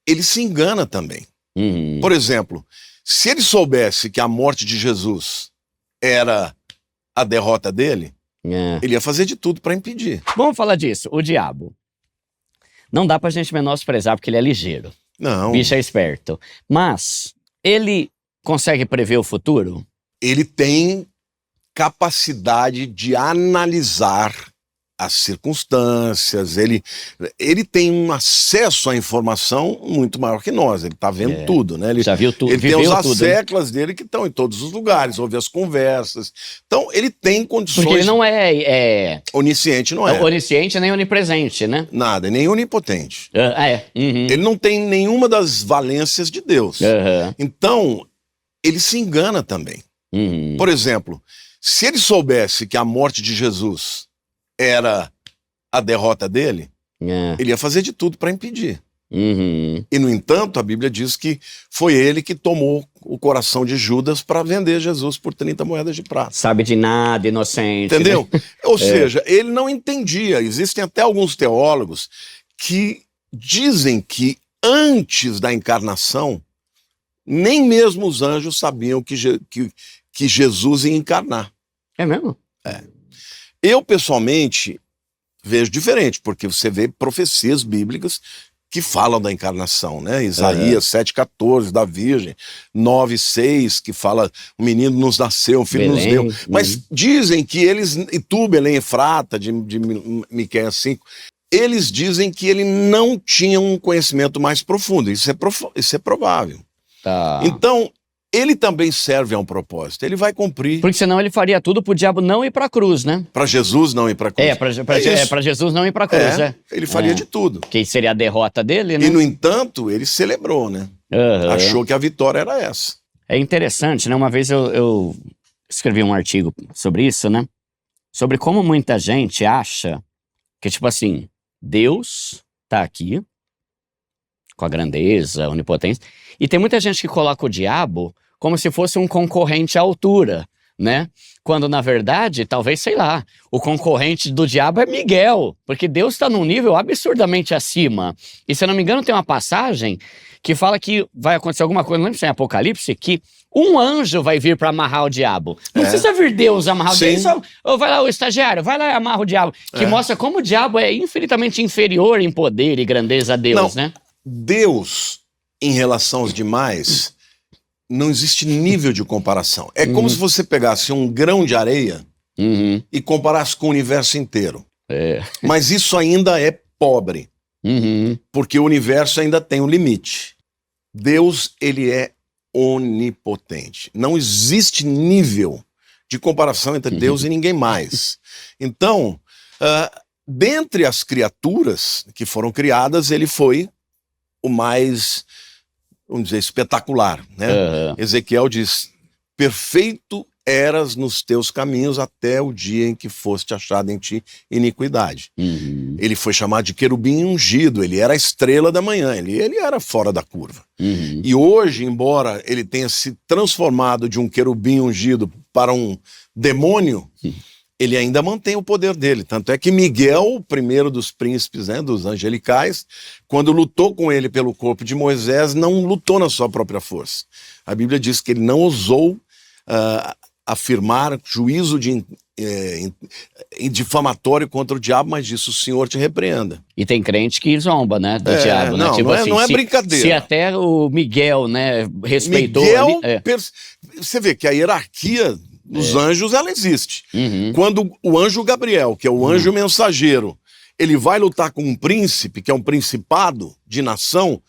ele se engana também. Por exemplo, se ele soubesse que a morte de Jesus era a derrota dele, ele ia fazer de tudo para impedir. Vamos falar disso. O diabo. Não dá pra gente menosprezar porque ele é ligeiro. Não. O bicho é esperto. Mas ele consegue prever o futuro? Ele tem capacidade de analisar as circunstâncias, ele tem um acesso à informação muito maior que nós, ele está vendo tudo, né? Ele já viu tudo, ele tem os tudo, asseclas dele que estão em todos os lugares, ouve as conversas, então ele tem condições... Porque ele não é... Onisciente, não é. Onisciente nem onipresente, né? Nada, nem onipotente. Uhum. Ele não tem nenhuma das valências de Deus. Então, ele se engana também. Por exemplo, se ele soubesse que a morte de Jesus era a derrota dele, ele ia fazer de tudo para impedir. E, no entanto, a Bíblia diz que foi ele que tomou o coração de Judas para vender Jesus por 30 moedas de prata. Sabe de nada, inocente. Entendeu? Né? Ou seja, ele não entendia. Existem até alguns teólogos que dizem que antes da encarnação, nem mesmo os anjos sabiam que Jesus ia encarnar. É mesmo? Eu, pessoalmente, vejo diferente, porque você vê profecias bíblicas que falam da encarnação, né? Isaías 7,14, da Virgem, 9,6, que fala, o menino nos nasceu, o filho nos deu. Mas dizem que eles, e tu, Belém Efrata, de Miqueias 5, eles dizem que ele não tinha um conhecimento mais profundo. Isso é provável. Então, ele também serve a um propósito, ele vai cumprir. Porque senão ele faria tudo pro diabo não ir pra cruz, né? Para Jesus não ir pra cruz. Pra Jesus não ir pra cruz, Ele faria de tudo. Que seria a derrota dele, né? E, no entanto, ele celebrou, né? Achou que a vitória era essa. É interessante, né? Uma vez eu escrevi um artigo sobre isso, né? Sobre como muita gente acha que, tipo assim, Deus tá aqui, com a grandeza, a onipotência, e tem muita gente que coloca o diabo como se fosse um concorrente à altura, né? Quando, na verdade, talvez, sei lá, o concorrente do diabo é Miguel, porque Deus está num nível absurdamente acima. E, se eu não me engano, tem uma passagem que fala que vai acontecer alguma coisa, não lembro se é em Apocalipse, que um anjo vai vir para amarrar o diabo. Não precisa vir Deus amarrar o diabo. Vai lá, o estagiário, vai lá e amarra o diabo. Que mostra como o diabo é infinitamente inferior em poder e grandeza a Deus, né? Deus, em relação aos demais, não existe nível de comparação. É como se você pegasse um grão de areia e comparasse com o universo inteiro. Mas isso ainda é pobre, porque o universo ainda tem um limite. Deus, ele é onipotente. Não existe nível de comparação entre Deus e ninguém mais. Então, dentre as criaturas que foram criadas, ele foi o mais, vamos dizer, espetacular, né? Ezequiel diz, perfeito eras nos teus caminhos até o dia em que foste achado em ti iniquidade. Ele foi chamado de querubim ungido, ele era a estrela da manhã, ele era fora da curva. E hoje, embora ele tenha se transformado de um querubim ungido para um demônio, ele ainda mantém o poder dele. Tanto é que Miguel, o primeiro dos príncipes, né, dos angelicais, quando lutou com ele pelo corpo de Moisés, não lutou na sua própria força. A Bíblia diz que ele não ousou afirmar juízo difamatório contra o diabo, mas disse, o Senhor te repreenda. E tem crente que zomba, né, do diabo. Não, né? Tipo não é brincadeira. Se até o Miguel, né, respeitou... Miguel, você vê que a hierarquia dos anjos, ela existe. Quando o anjo Gabriel, que é o anjo mensageiro, ele vai lutar com um príncipe, que é um principado de nação,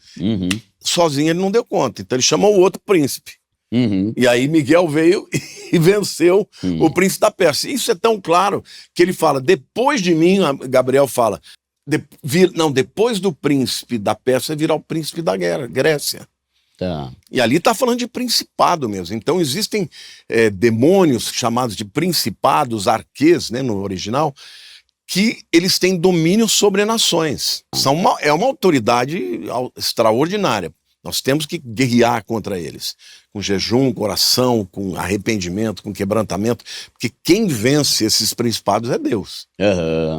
sozinho ele não deu conta. Então ele chamou o outro príncipe. E aí Miguel veio e venceu o príncipe da Pérsia. Isso é tão claro que ele fala, depois de mim, Gabriel fala, depois do príncipe da Pérsia virá o príncipe da Grécia. E ali está falando de principado mesmo. Então existem demônios chamados de principados, arquês, né, no original, que eles têm domínio sobre nações. É uma autoridade extraordinária. Nós temos que guerrear contra eles, com jejum, com oração, com arrependimento, com quebrantamento, porque quem vence esses principados é Deus.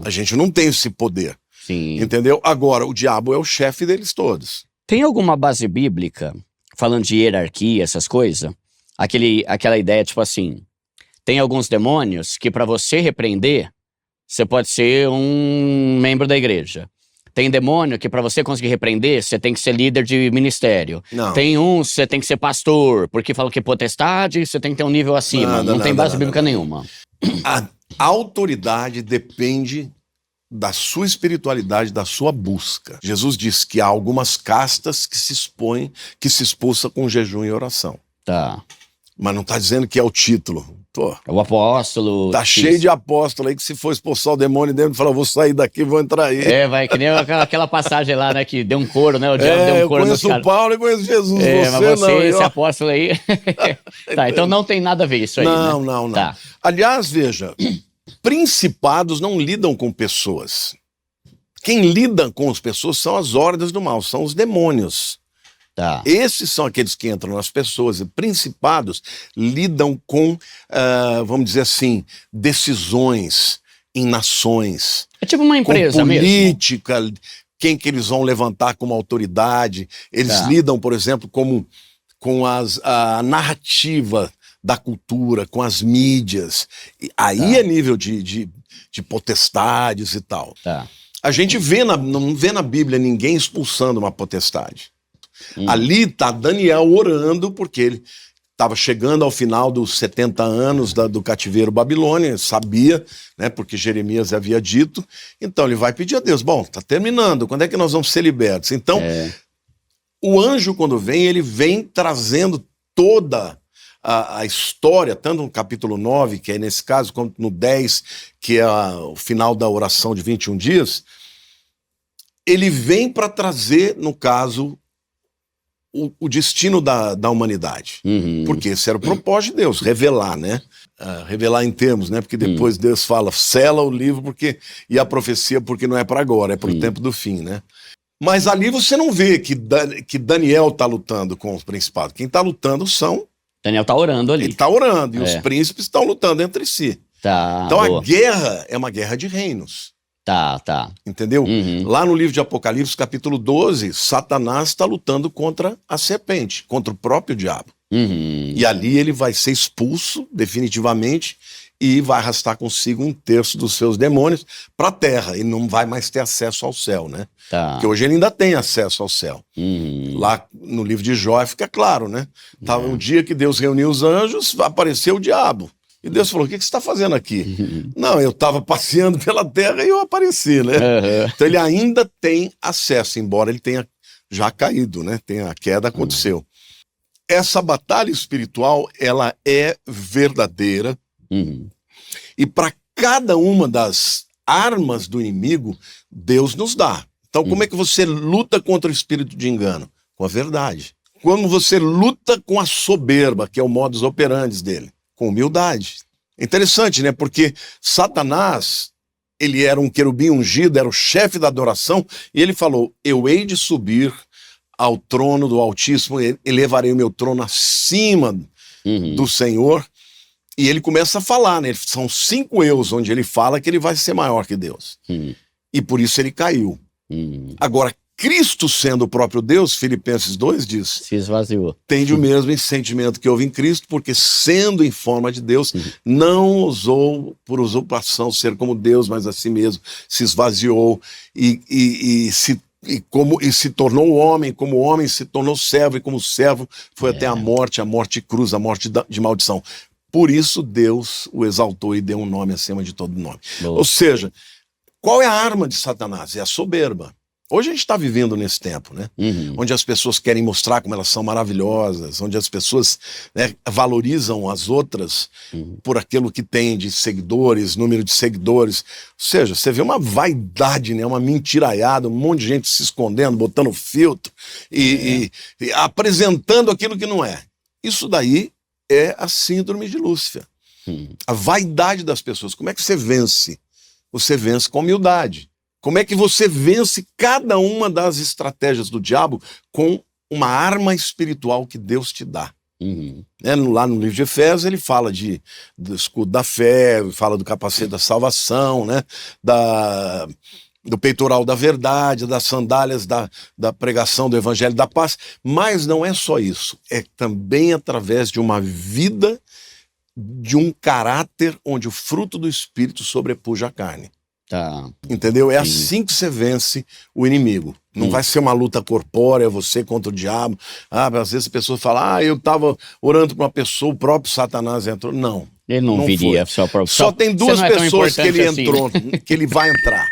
A gente não tem esse poder, entendeu? Agora, o diabo é o chefe deles todos. Tem alguma base bíblica, falando de hierarquia, essas coisas? Aquela ideia, tipo assim, tem alguns demônios que para você repreender, você pode ser um membro da igreja. Tem demônio que para você conseguir repreender, você tem que ser líder de ministério. Não. Tem uns, você tem que ser pastor, porque fala que potestade, você tem que ter um nível acima. Não tem base bíblica nenhuma. A autoridade depende da sua espiritualidade, da sua busca. Jesus disse que há algumas castas que se expõem, que se expulsam com jejum e oração. Tá. Mas não está dizendo que é o título. Pô, O apóstolo. tá cheio de apóstolo aí que se for expulsar o demônio dentro, fala, vou sair daqui, vou entrar aí. Vai, que nem aquela passagem lá, né, que deu um coro, né? O diabo deu um coro nos caras. Eu conheço o Paulo e conheço Jesus, mas você, não. esse apóstolo aí... Tá, então não tem nada a ver isso aí, Não, né? não. Tá. Aliás, veja, principados não lidam com pessoas. Quem lida com as pessoas são as hordas do mal, são os demônios. Tá. Esses são aqueles que entram nas pessoas. E principados lidam com, vamos dizer assim, decisões em nações. É tipo uma empresa com política, mesmo. Quem que eles vão levantar como autoridade. Eles lidam, por exemplo, com a narrativa da cultura, com as mídias. E aí é nível de potestades e tal. Tá. A gente não vê na Bíblia ninguém expulsando uma potestade. Ali está Daniel orando, porque ele estava chegando ao final dos 70 anos do cativeiro babilônio, sabia, né, porque Jeremias havia dito. Então ele vai pedir a Deus, bom, está terminando, quando é que nós vamos ser libertos? Então, o anjo, quando vem, ele vem trazendo toda a história, tanto no capítulo 9, que é nesse caso, quanto no 10, que é o final da oração de 21 dias, ele vem para trazer, no caso, o destino da humanidade. Porque esse era o propósito de Deus, revelar, né? Revelar em termos, né? Porque depois Deus fala, sela o livro e a profecia porque não é para agora, é para o tempo do fim, né? Mas ali você não vê que Daniel está lutando com os principados. Quem está lutando são... Daniel está orando ali. Ele está orando, e os príncipes estão lutando entre si. Tá, então boa. A guerra é uma guerra de reinos. Tá. Entendeu? Lá no livro de Apocalipse, capítulo 12, Satanás está lutando contra a serpente, contra o próprio diabo. E ali ele vai ser expulso definitivamente e vai arrastar consigo 1/3 dos seus demônios para a terra. E não vai mais ter acesso ao céu, né? Tá. Porque hoje ele ainda tem acesso ao céu. Lá no livro de Jó fica claro, né? Tava um dia que Deus reuniu os anjos, apareceu o diabo. E Deus falou, o que você está fazendo aqui? Não, eu estava passeando pela terra e eu apareci, né? Então ele ainda tem acesso, embora ele tenha já caído, né? A queda aconteceu. Essa batalha espiritual, ela é verdadeira. E para cada uma das armas do inimigo, Deus nos dá. Então como é que você luta contra o espírito de engano? Com a verdade. Como você luta com a soberba, que é o modus operandi dele? Com humildade. Interessante, né? Porque Satanás, ele era um querubim ungido, era o chefe da adoração, e ele falou, eu hei de subir ao trono do Altíssimo, elevarei o meu trono acima do Senhor, e ele começa a falar, né? São 5 eus, onde ele fala que ele vai ser maior que Deus. E por isso ele caiu. Agora, Cristo sendo o próprio Deus, Filipenses 2 diz, se esvaziou. Tende o mesmo sentimento que houve em Cristo, porque sendo em forma de Deus, não ousou por usurpação ser como Deus, mas a si mesmo se esvaziou e se tornou homem, como homem se tornou servo, e como servo foi até a morte de cruz, a morte de maldição. Por isso Deus o exaltou e deu um nome acima de todo nome. Boa. Ou seja, qual é a arma de Satanás? É a soberba. Hoje a gente está vivendo nesse tempo, né? Onde as pessoas querem mostrar como elas são maravilhosas, onde as pessoas, né, valorizam as outras por aquilo que tem de seguidores, número de seguidores. Ou seja, você vê uma vaidade, né, uma mentiraiada, um monte de gente se escondendo, botando filtro e apresentando aquilo que não é. Isso daí é a síndrome de Lúcifer. A vaidade das pessoas. Como é que você vence? Você vence com humildade. Como é que você vence cada uma das estratégias do diabo com uma arma espiritual que Deus te dá? Lá no livro de Efésios ele fala do escudo da fé, fala do capacete da salvação, né? do peitoral da verdade, das sandálias da pregação do evangelho da paz. Mas não é só isso, é também através de uma vida, de um caráter onde o fruto do Espírito sobrepuja a carne. Tá. Entendeu? É assim que você vence o inimigo. Não vai ser uma luta corpórea, você contra o diabo. Às vezes as pessoas falam, eu estava orando para uma pessoa, o próprio Satanás entrou. Não. Ele não viria só para... Só tem duas pessoas que ele entrou, assim. que ele vai entrar.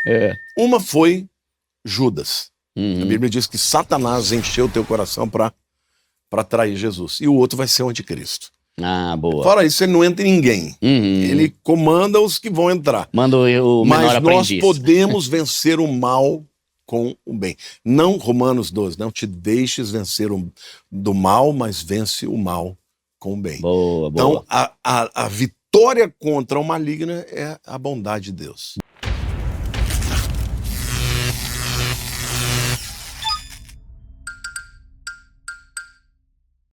Uma foi Judas. A Bíblia diz que Satanás encheu o teu coração para trair Jesus. E o outro vai ser o anticristo. Boa. Fora isso, ele não entra em ninguém. Ele comanda os que vão entrar. Manda o menor Mas aprendiz. nós podemos vencer o mal com o bem. Não, Romanos 12, não te deixes vencer do mal, mas vence o mal com o bem. Boa, boa. Então, a vitória contra o maligno é a bondade de Deus.